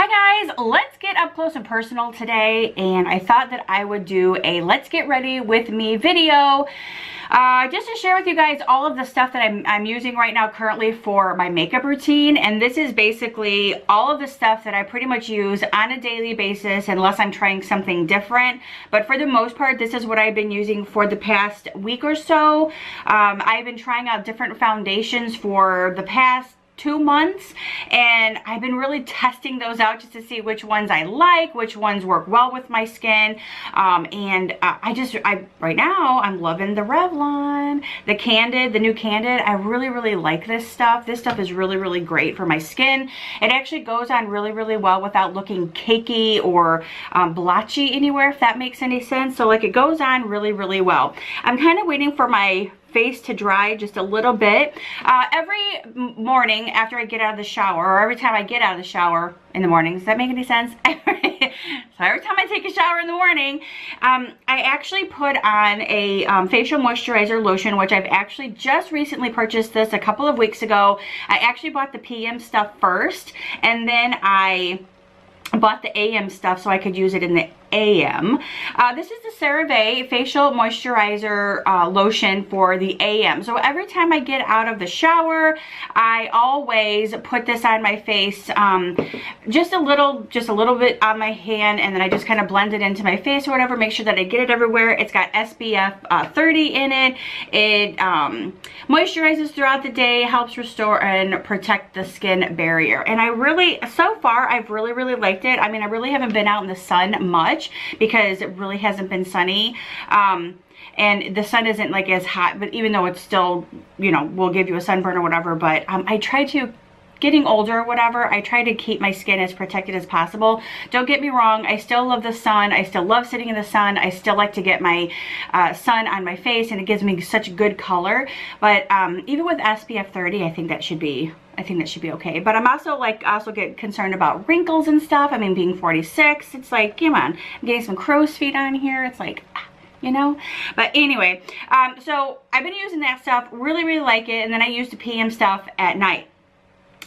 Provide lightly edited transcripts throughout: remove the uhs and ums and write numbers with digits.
Hi guys, let's get up close and personal today, and I thought that I would do a let's get ready with me video just to share with you guys all of the stuff that I'm using right now currently for my makeup routine. And this is basically all of the stuff that I pretty much use on a daily basis unless I'm trying something different. But for the most part, this is what I've been using for the past week or so. I've been trying out different foundations for the past 2 months, and I've been really testing those out just to see which ones I like, which ones work well with my skin. Right now I'm loving the Revlon, the new Candid. I really like this stuff. This stuff is really great for my skin. It actually goes on really well without looking cakey or blotchy anywhere, if that makes any sense. So like, it goes on really well. I'm kind of waiting for my face to dry just a little bit. Every morning after I get out of the shower, or every time I get out of the shower in the morning, does that make any sense? So every time I take a shower in the morning, I actually put on a facial moisturizer lotion, which I've actually just recently purchased this a couple of weeks ago. I actually bought the PM stuff first, and then I bought the AM stuff so I could use it in the AM. This is the CeraVe facial moisturizer lotion for the AM. So every time I get out of the shower, I always put this on my face, just a little bit on my hand, and then I just kind of blend it into my face or whatever, make sure that I get it everywhere. It's got SPF 30 in it. It moisturizes throughout the day, helps restore and protect the skin barrier. And so far I've really liked it. I mean, I really haven't been out in the sun much because it really hasn't been sunny, and the sun isn't like as hot, but even though it's still, you know, will give you a sunburn or whatever. But I try to, getting older or whatever, I try to keep my skin as protected as possible. Don't get me wrong, I still love the sun. I still love sitting in the sun. I still like to get my sun on my face, and it gives me such good color. But even with SPF 30, I think that should be okay. But I'm also get concerned about wrinkles and stuff. I mean, being 46, it's like, come on, I'm getting some crow's feet on here. It's like, you know. But anyway, so I've been using that stuff, really like it, and then I use the PM stuff at night.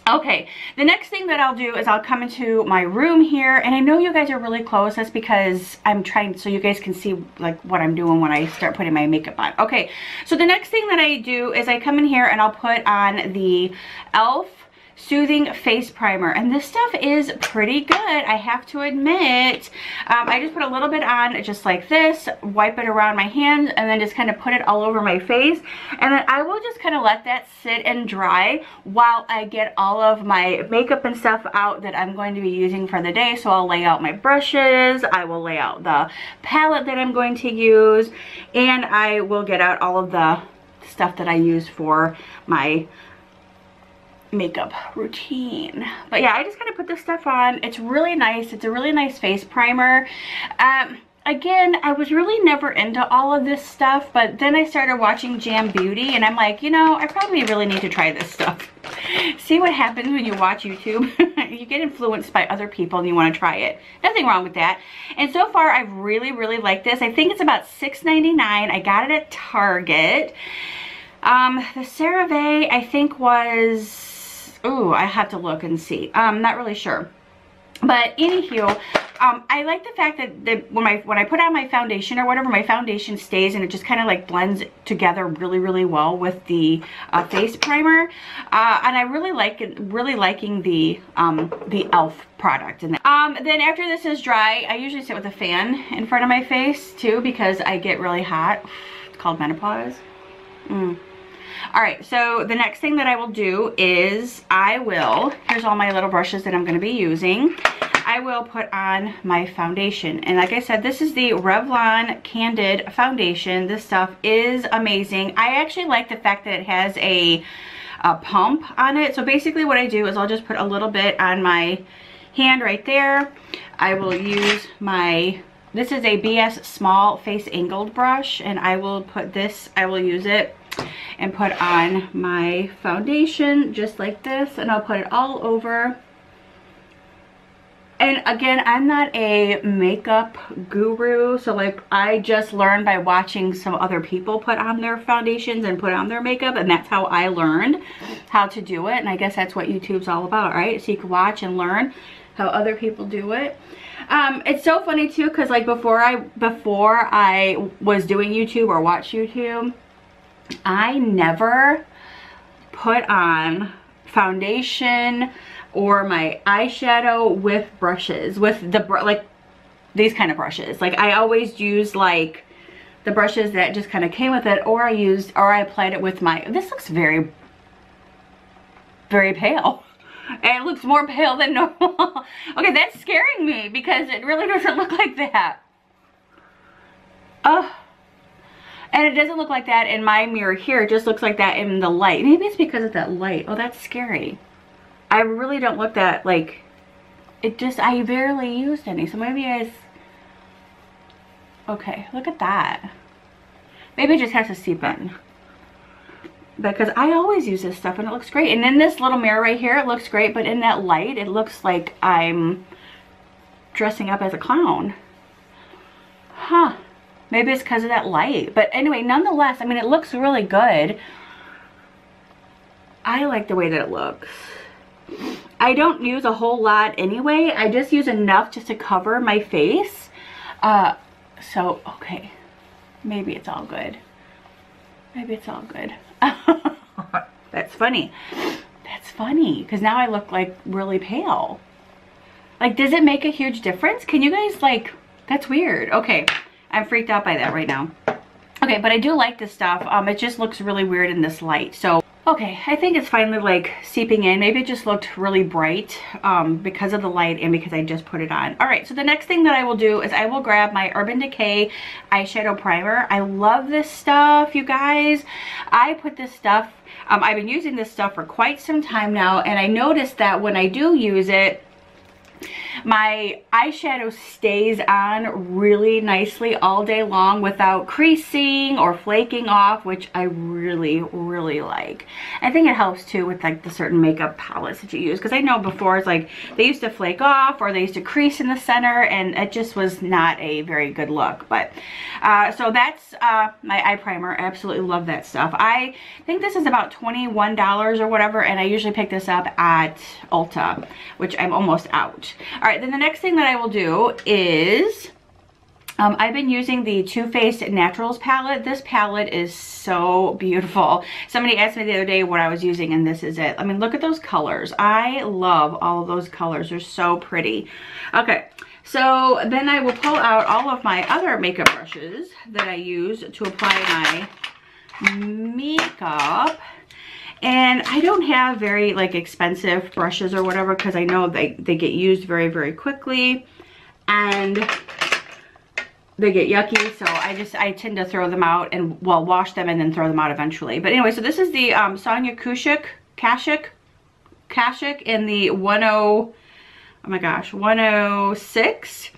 Okay, the next thing that I'll do is I'll come into my room here, and I know you guys are really close. That's because I'm trying so you guys can see like what I'm doing when I start putting my makeup on. Okay, so the next thing that I do is I come in here and I'll put on the e.l.f. Soothing Face Primer, and this stuff is pretty good, I have to admit. I just put a little bit on just like this, wipe it around my hands, and then just kind of put it all over my face, and then I will just kind of let that sit and dry while I get all of my makeup and stuff out that I'm going to be using for the day. So I'll lay out my brushes, I will lay out the palette that I'm going to use, and I will get out all of the stuff that I use for my makeup routine. But yeah, I just kind of put this stuff on. It's really nice. It's a really nice face primer. Again, I was really never into all of this stuff, but then I started watching Jam Beauty, and I'm like, you know, I probably really need to try this stuff. See what happens when you watch YouTube. You get influenced by other people and you want to try it. Nothing wrong with that. And so far, I've really liked this. I think it's about $6.99. I got it at Target. The CeraVe, I think, was... Ooh, I have to look and see. I'm not really sure. But anywho, I like the fact that when I put on my foundation or whatever, my foundation stays and it just kind of like blends together really well with the face primer. And I really liking the e.l.f. product. And then after this is dry, I usually sit with a fan in front of my face too, because I get really hot. It's called menopause. Alright, so the next thing that I will do is here's all my little brushes that I'm going to be using. I will put on my foundation. And like I said, this is the Revlon Candid foundation. This stuff is amazing. I actually like the fact that it has a pump on it. So basically what I do is I'll just put a little bit on my hand right there. I will use this is a BS small face angled brush, and I will use it and put on my foundation just like this, and I'll put it all over. And again, I'm not a makeup guru, so like I just learned by watching some other people put on their foundations and put on their makeup, and that's how I learned how to do it. And I guess that's what YouTube's all about, right? So you can watch and learn how other people do it. It's so funny too, because like before I was doing YouTube or watched YouTube, I never put on foundation or my eyeshadow with brushes, with the like these kind of brushes. Like I always used like the brushes that just kind of came with it, or I applied it with my, this looks very, very pale. It looks more pale than normal. Okay, that's scaring me because it really doesn't look like that. Oh, and it doesn't look like that in my mirror here. It just looks like that in the light. Maybe it's because of that light. Oh, that's scary. I really don't look that, like, it just, I barely used any. So maybe okay, look at that. Maybe it just has to seep in. Because I always use this stuff and it looks great. And in this little mirror right here, it looks great. But in that light, it looks like I'm dressing up as a clown. Huh. Maybe it's because of that light. But anyway, nonetheless, I mean, it looks really good. I like the way that it looks. I don't use a whole lot anyway. I just use enough just to cover my face. So, okay. Maybe it's all good. Maybe it's all good. That's funny. That's funny. Because now I look like really pale. Like, does it make a huge difference? Can you guys, like, that's weird. Okay. I'm freaked out by that right now. Okay, but I do like this stuff. It just looks really weird in this light. So, okay, I think it's finally like seeping in. Maybe it just looked really bright because of the light and because I just put it on. All right, so the next thing that I will do is I will grab my Urban Decay eyeshadow primer. I love this stuff, you guys. I put this stuff, I've been using this stuff for quite some time now, and I noticed that when I do use it, my eyeshadow stays on really nicely all day long without creasing or flaking off, which I really, really like. I think it helps too with like the certain makeup palettes that you use, because I know before it's like they used to flake off or they used to crease in the center, and it just was not a very good look. But so that's my eye primer. I absolutely love that stuff. I think this is about $21 or whatever, and I usually pick this up at Ulta, which I'm almost out. All right, then the next thing that I will do is I've been using the Too Faced Naturals palette. This palette is so beautiful. Somebody asked me the other day what I was using, and this is it. I mean, look at those colors. I love all of those colors. They're so pretty. Okay, so then I will pull out all of my other makeup brushes that I use to apply my makeup. And I don't have very like expensive brushes or whatever, because I know they get used very, very quickly and they get yucky. So I tend to throw them out and, well, wash them and then throw them out eventually. But anyway, so this is the Sonia Kashuk in the 106.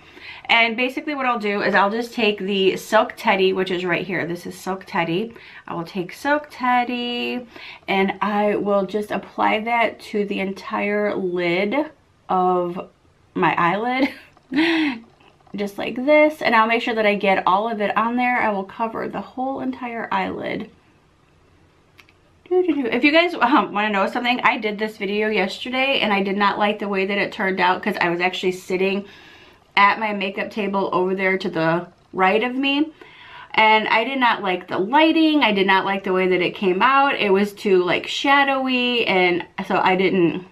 And basically what I'll do is I'll just take the Silk Teddy, which is right here. This is Silk Teddy. I will take Silk Teddy and I will just apply that to the entire lid of my eyelid. Just like this. And I'll make sure that I get all of it on there. I will cover the whole entire eyelid. If you guys want to know something, I did this video yesterday and I did not like the way that it turned out, because I was actually sitting at my makeup table over there to the right of me, and I did not like the lighting. I did not like the way that it came out. It was too like shadowy, and so I deleted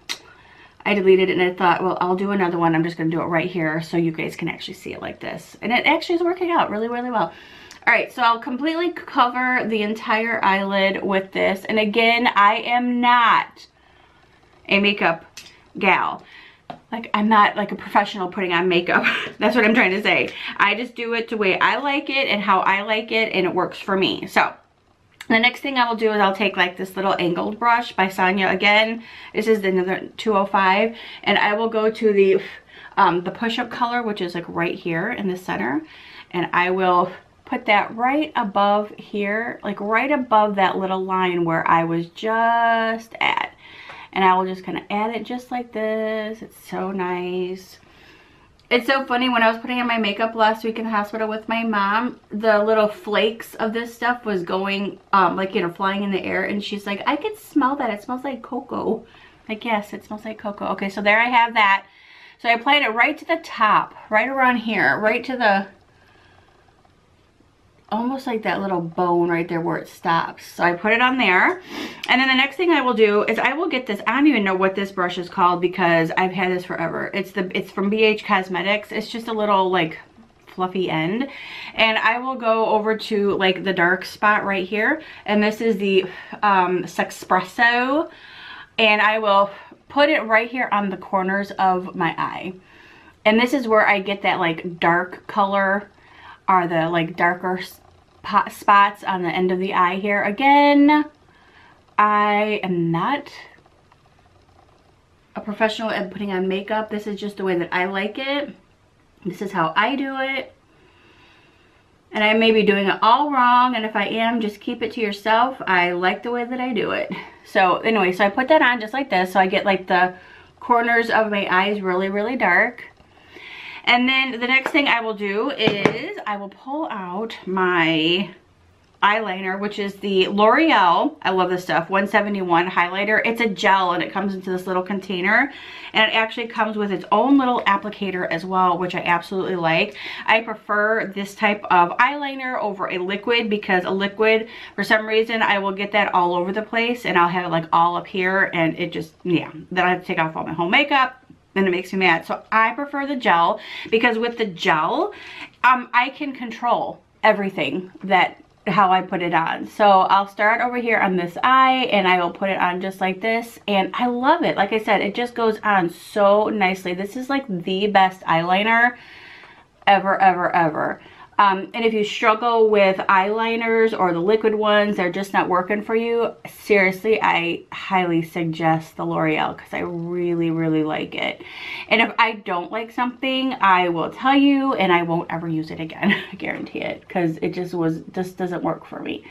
it, and I thought, well, I'll do another one. I'm just going to do it right here so you guys can actually see it like this, and it actually is working out really, really well. All right, so I'll completely cover the entire eyelid with this, and again, I am not a makeup gal. Like, I'm not like a professional putting on makeup. That's what I'm trying to say. I just do it the way I like it and how I like it, and it works for me. So the next thing I will do is I'll take like this little angled brush by Sonia again. This is another 205, and I will go to the push-up color, which is like right here in the center, and I will put that right above here, like right above that little line where I was just at. And I will just kind of add it just like this. It's so nice. It's so funny, when I was putting on my makeup last week in the hospital with my mom, the little flakes of this stuff was going, like, you know, flying in the air. And she's like, I could smell that. It smells like cocoa. Like, yes, it smells like cocoa. Okay, so there I have that. So I applied it right to the top, right around here, right to the, almost like that little bone right there where it stops. So I put it on there. And then the next thing I will do is I will get this, I don't even know what this brush is called because I've had this forever. It's from BH Cosmetics. It's just a little like fluffy end. And I will go over to like the dark spot right here. And this is the Sexpresso. And I will put it right here on the corners of my eye. And this is where I get that like dark color, or the like darker spots on the end of the eye here. Again, I am not a professional at putting on makeup. This is just the way that I like it. This is how I do it. And I may be doing it all wrong, and if I am, just keep it to yourself. I like the way that I do it. So anyway, so I put that on just like this, so I get like the corners of my eyes really, really dark. And then the next thing I will do is I will pull out my eyeliner, which is the L'Oreal, I love this stuff, 171 highlighter. It's a gel and it comes into this little container, and it actually comes with its own little applicator as well, which I absolutely like. I prefer this type of eyeliner over a liquid because a liquid, for some reason, I will get that all over the place and I'll have it like all up here, and it just, yeah, then I have to take off all my home makeup. Then it makes me mad. So I prefer the gel because with the gel, I can control everything how I put it on. So I'll start over here on this eye and I will put it on just like this, and I love it. Like I said, it just goes on so nicely. This is like the best eyeliner ever, ever, ever. And if you struggle with eyeliners or the liquid ones, they're just not working for you, seriously, I highly suggest the L'Oreal because I really, really like it. And if I don't like something, I will tell you and I won't ever use it again. I guarantee it, because it just doesn't work for me.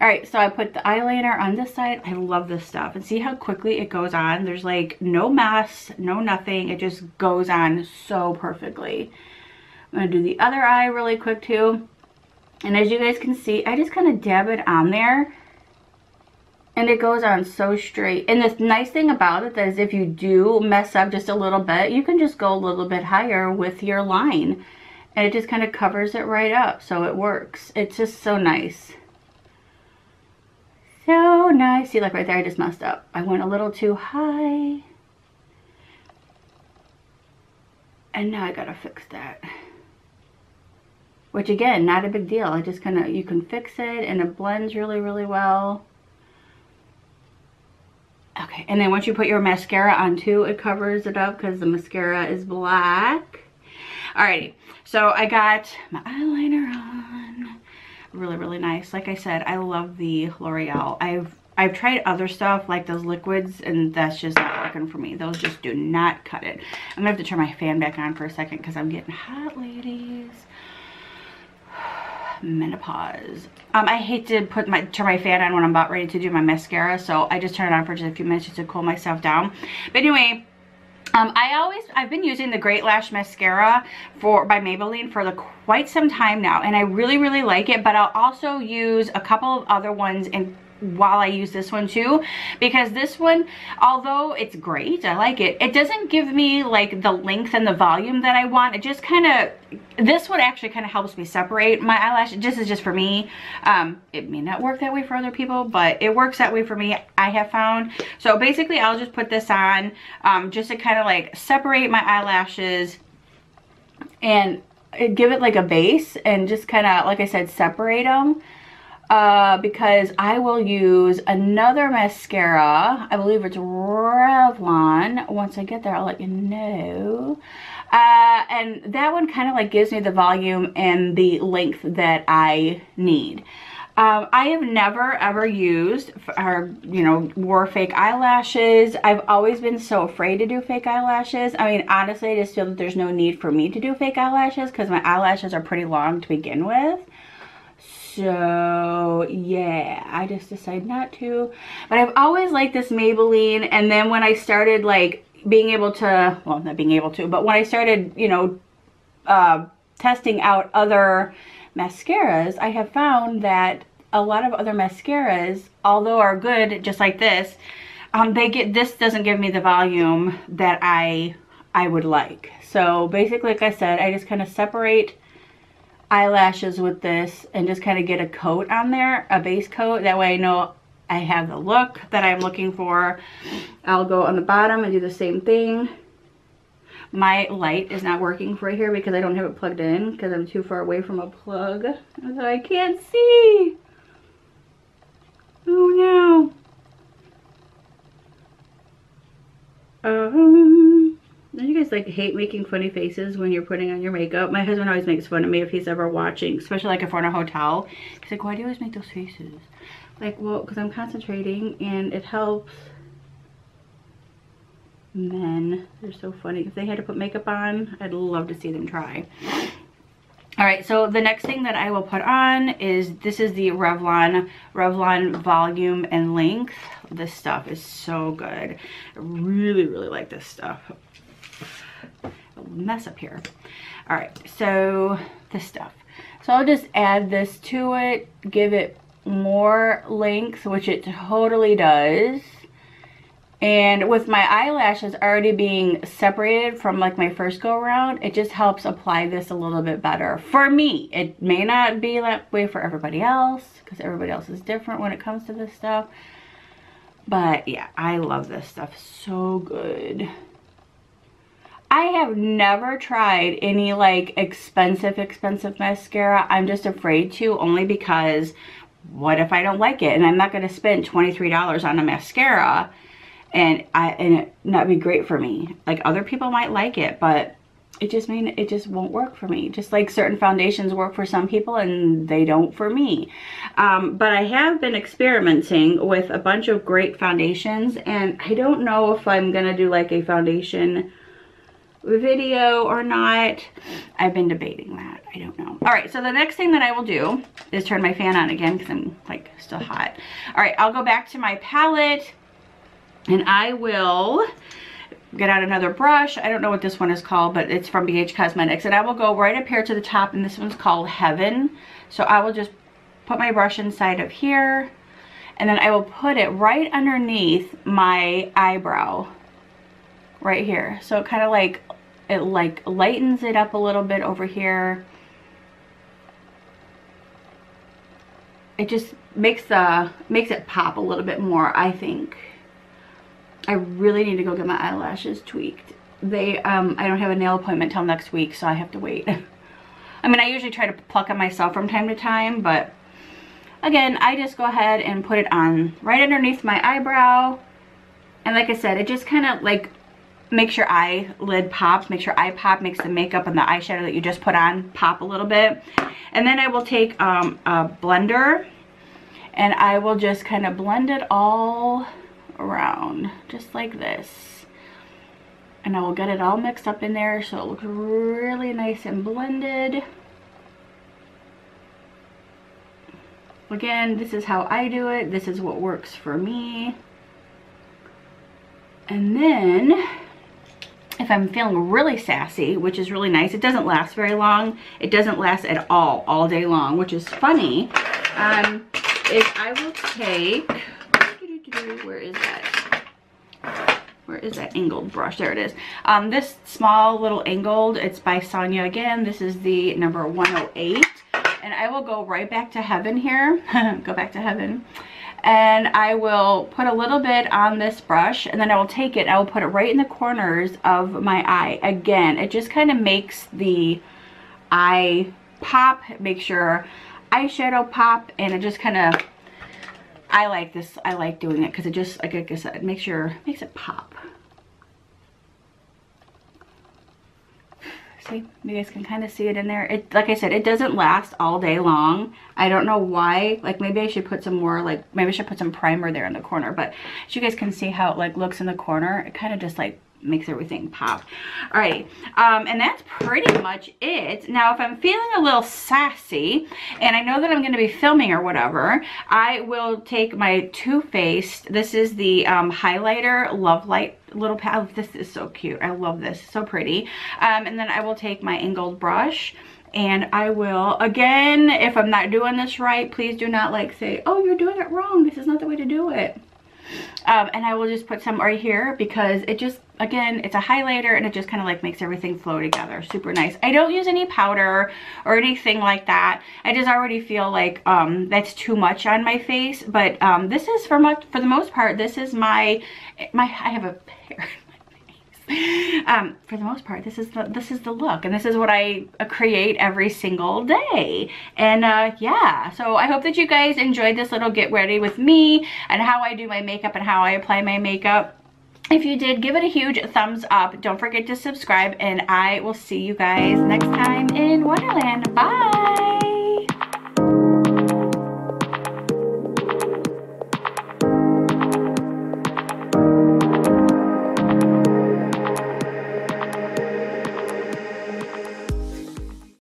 All right, so I put the eyeliner on this side. I love this stuff. And see how quickly it goes on? There's like no mess, no nothing. It just goes on so perfectly. I'm going to do the other eye really quick too. And as you guys can see, I just kind of dab it on there. And it goes on so straight. And the nice thing about it is if you do mess up just a little bit, you can just go a little bit higher with your line. And it just kind of covers it right up. So it works. It's just so nice. So nice. See, like right there, I just messed up. I went a little too high. And now I gotta fix that. Which again, not a big deal. I just kind of, you can fix it and it blends really, really well. Okay, and then once you put your mascara on too, it covers it up because the mascara is black. Alrighty, so I got my eyeliner on. Really, really nice. Like I said, I love the L'Oreal. I've tried other stuff like those liquids, and that's just not working for me. Those just do not cut it. I'm gonna have to turn my fan back on for a second because I'm getting hot, ladies. Menopause. I hate to turn my fan on when I'm about ready to do my mascara, so I just turn it on for just a few minutes just to cool myself down. But anyway, I've been using the Great Lash Mascara by Maybelline for quite some time now, and I really, really like it, but I'll also use a couple of other ones while I use this one too, because this one, although it's great, I like it, it doesn't give me like the length and the volume that I want. It just kind of, this one actually kind of helps me separate my eyelash. This is just for me. It may not work that way for other people, but it works that way for me, I have found. So basically I'll just put this on just to kind of like separate my eyelashes and give it like a base, and just kind of, like I said, separate them. Because I will use another mascara. I believe it's Revlon. Once I get there, I'll let you know. And that one kind of like gives me the volume and the length that I need. I have never ever used or, wore fake eyelashes. I've always been so afraid to do fake eyelashes. I mean, honestly, I just feel that there's no need for me to do fake eyelashes because my eyelashes are pretty long to begin with. So yeah, I just decided not to. But I've always liked this Maybelline, and then when I started like being able to, well, not being able to, but when I started, testing out other mascaras, I have found that a lot of other mascaras, although are good just like this, this doesn't give me the volume that I I would like. So basically, like I said, I just kind of separate eyelashes with this and just kind of get a coat on there, a base coat. That way I know I have the look that I'm looking for. I'll go on the bottom and do the same thing. My light is not working right here because I don't have it plugged in because I'm too far away from a plug. So I can't see. Oh no. Don't you guys like hate making funny faces when you're putting on your makeup? My husband always makes fun of me if he's ever watching, especially like if we're in a hotel. He's like, why do you always make those faces? Like, well, because I'm concentrating and it helps. Men, they're so funny. If they had to put makeup on, I'd love to see them try. All right, so the next thing that I will put on is, this is the Revlon Volume and Length. This stuff is so good. I really, really like this stuff. A mess up here. All right, so this stuff. So I'll just add this to it, give it more length, which it totally does. And with my eyelashes already being separated from like my first go around, it just helps apply this a little bit better. For me, it may not be that way for everybody else because everybody else is different when it comes to this stuff. But yeah, I love this stuff. So good. I have never tried any like expensive mascara. I'm just afraid to, only because what if I don't like it? And I'm not going to spend $23 on a mascara and it not be great for me. Like other people might like it, but it just won't work for me. Just like certain foundations work for some people and they don't for me. But I have been experimenting with a bunch of great foundations, and I don't know if I'm gonna do like a foundation video or not. I've been debating that. I don't know. All right, so the next thing that I will do is turn my fan on again because I'm like still hot. All right, I'll go back to my palette and I will get out another brush. I don't know what this one is called, but it's from BH Cosmetics, and I will go right up here to the top, and this one's called Heaven. So I will just put my brush inside of here, and then I will put it right underneath my eyebrow right here. So it kind of like, it like lightens it up a little bit over here. It just makes it pop a little bit more, I think. I really need to go get my eyelashes tweaked. I don't have a nail appointment till next week, so I have to wait. I mean, I usually try to pluck it myself from time to time, but again, I just go ahead and put it on right underneath my eyebrow. And like I said, it just kind of like makes your eyelid pop, makes your eye pop, makes the makeup and the eyeshadow that you just put on pop a little bit. And then I will take a blender and I will just kind of blend it all around just like this, and I will get it all mixed up in there so it looks really nice and blended. Again, this is how I do it. This is what works for me. And then if I'm feeling really sassy, which is really nice, it doesn't last very long. It doesn't last at all day long, which is funny. Is I will take, where is that? Where is that angled brush? There it is. This small little angled, it's by Sonia again. This is the number 108. And I will go right back to Heaven here. Go back to Heaven. And I will put a little bit on this brush, and then I will take it, I will put it right in the corners of my eye. Again, it just kind of makes the eye pop, makes your eyeshadow pop, and it just kind of, I like this. I like doing it because it just, like I said, it makes it pop. See, you guys can kind of see it in there. It, like I said, it doesn't last all day long. I don't know why. Like maybe I should put some more, like maybe I should put some primer there in the corner. But as you guys can see how it like looks in the corner, it kind of just like makes everything pop. All right, and that's pretty much it. Now if I'm feeling a little sassy and I know that I'm going to be filming or whatever, I will take my Too Faced, this is the highlighter Love Light little pad. This is so cute. I love this, so pretty. And then I will take my angled brush, and I will, again, if I'm not doing this right, please do not like say, oh, you're doing it wrong, this is not the way to do it. And I will just put some right here because it just, again, it's a highlighter and it just kind of like makes everything flow together. Super nice. I don't use any powder or anything like that. I just already feel like that's too much on my face. But this is for the most part, this is I have a hair. For the most part, this is the look, and this is what I create every single day. And yeah, so I hope that you guys enjoyed this little get ready with me and how I do my makeup and how I apply my makeup. If you did, give it a huge thumbs up. Don't forget to subscribe, and I will see you guys next time in Wonderland. Bye.